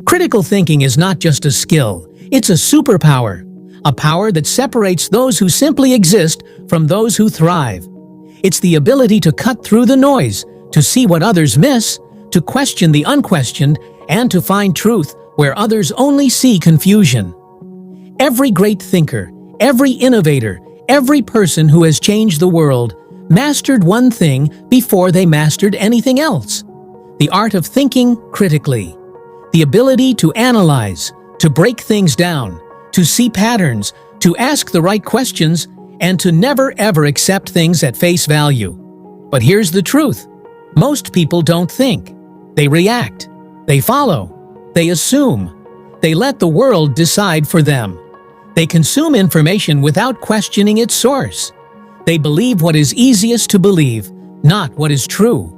Critical thinking is not just a skill, it's a superpower. A power that separates those who simply exist from those who thrive. It's the ability to cut through the noise, to see what others miss, to question the unquestioned, and to find truth where others only see confusion. Every great thinker, every innovator, every person who has changed the world mastered one thing before they mastered anything else: the art of thinking critically. The ability to analyze, to break things down, to see patterns, to ask the right questions, and to never ever accept things at face value. But here's the truth. Most people don't think. They react. They follow. They assume. They let the world decide for them. They consume information without questioning its source. They believe what is easiest to believe, not what is true.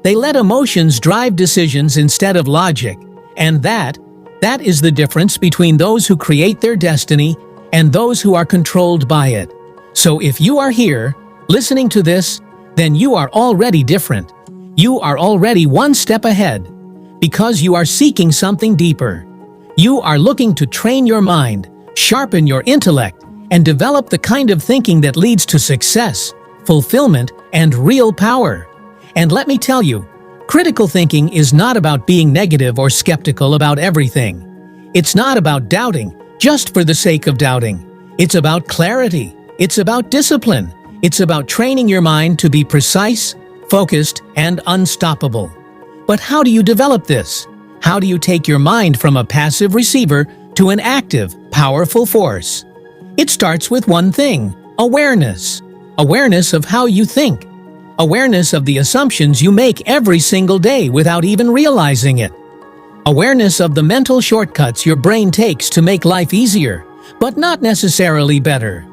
They let emotions drive decisions instead of logic. And that is the difference between those who create their destiny and those who are controlled by it. So if you are here, listening to this, then you are already different. You are already one step ahead, because you are seeking something deeper. You are looking to train your mind, sharpen your intellect, and develop the kind of thinking that leads to success, fulfillment, and real power. And let me tell you, critical thinking is not about being negative or skeptical about everything. It's not about doubting just for the sake of doubting. It's about clarity. It's about discipline. It's about training your mind to be precise, focused, and unstoppable. But how do you develop this? How do you take your mind from a passive receiver to an active, powerful force? It starts with one thing: awareness. Awareness of how you think. Awareness of the assumptions you make every single day without even realizing it. Awareness of the mental shortcuts your brain takes to make life easier, but not necessarily better.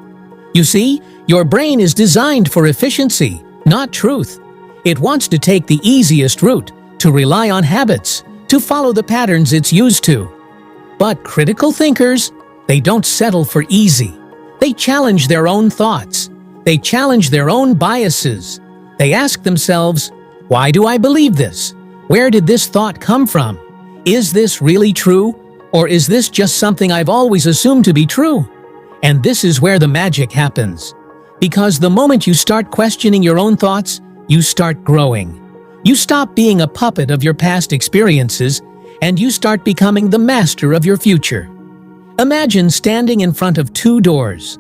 You see, your brain is designed for efficiency, not truth. It wants to take the easiest route, to rely on habits, to follow the patterns it's used to. But critical thinkers, they don't settle for easy. They challenge their own thoughts. They challenge their own biases. They ask themselves, why do I believe this? Where did this thought come from? Is this really true? Or is this just something I've always assumed to be true? And this is where the magic happens. Because the moment you start questioning your own thoughts, you start growing. You stop being a puppet of your past experiences, and you start becoming the master of your future. Imagine standing in front of two doors.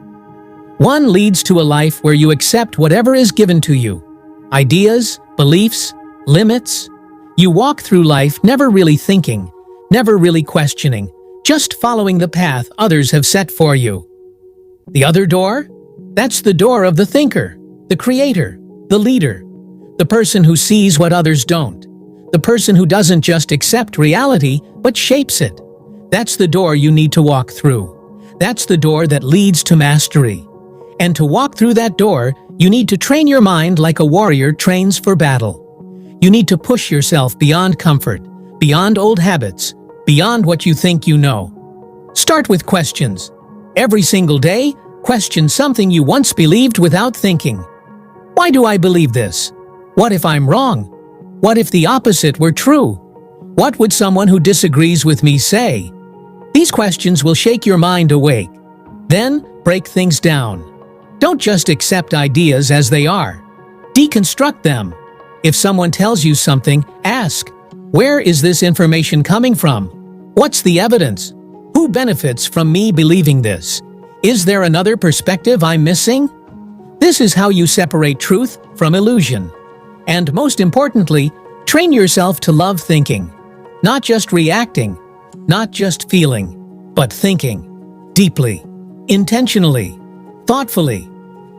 One leads to a life where you accept whatever is given to you. Ideas, beliefs, limits. You walk through life never really thinking, never really questioning, just following the path others have set for you. The other door? That's the door of the thinker, the creator, the leader, the person who sees what others don't, the person who doesn't just accept reality, but shapes it. That's the door you need to walk through. That's the door that leads to mastery. And to walk through that door, you need to train your mind like a warrior trains for battle. You need to push yourself beyond comfort, beyond old habits, beyond what you think you know. Start with questions. Every single day, question something you once believed without thinking. Why do I believe this? What if I'm wrong? What if the opposite were true? What would someone who disagrees with me say? These questions will shake your mind awake. Then, break things down. Don't just accept ideas as they are. Deconstruct them. If someone tells you something, ask, where is this information coming from? What's the evidence? Who benefits from me believing this? Is there another perspective I'm missing? This is how you separate truth from illusion. And most importantly, train yourself to love thinking. Not just reacting, not just feeling, but thinking. Deeply, intentionally, thoughtfully.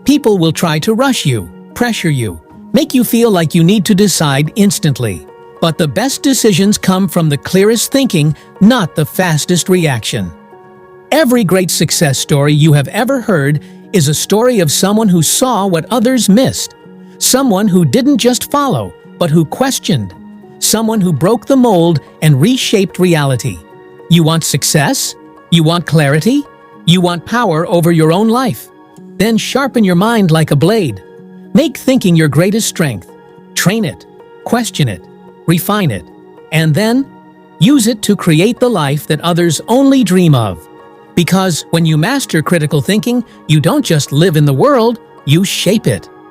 People will try to rush you, pressure you, make you feel like you need to decide instantly. But the best decisions come from the clearest thinking, not the fastest reaction. Every great success story you have ever heard is a story of someone who saw what others missed. Someone who didn't just follow, but who questioned. Someone who broke the mold and reshaped reality. You want success? You want clarity? You want power over your own life? Then sharpen your mind like a blade. Make thinking your greatest strength. Train it, question it, refine it, and then Use it to create the life that others only dream of. Because when you master critical thinking, you don't just live in the world, you shape it.